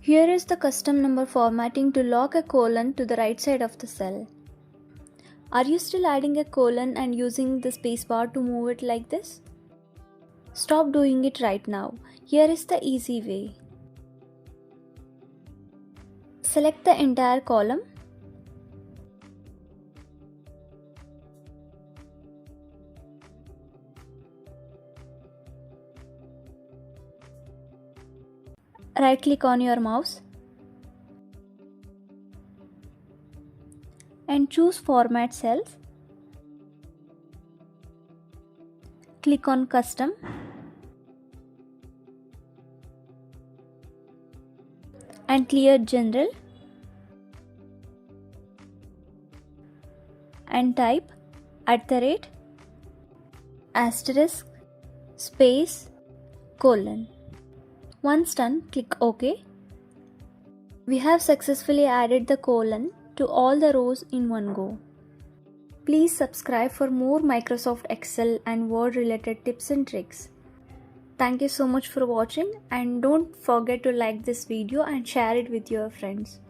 Here is the custom number formatting to lock a colon to the right side of the cell. Are you still adding a colon and using the spacebar to move it like this? Stop doing it right now. Here is the easy way. Select the entire column. Right click on your mouse and choose Format Cells. Click on Custom and clear General and type **** Once done, click OK. We have successfully added the colon to all the rows in OneGo. Please subscribe for more Microsoft Excel and Word related tips and tricks. Thank you so much for watching, and don't forget to like this video and share it with your friends.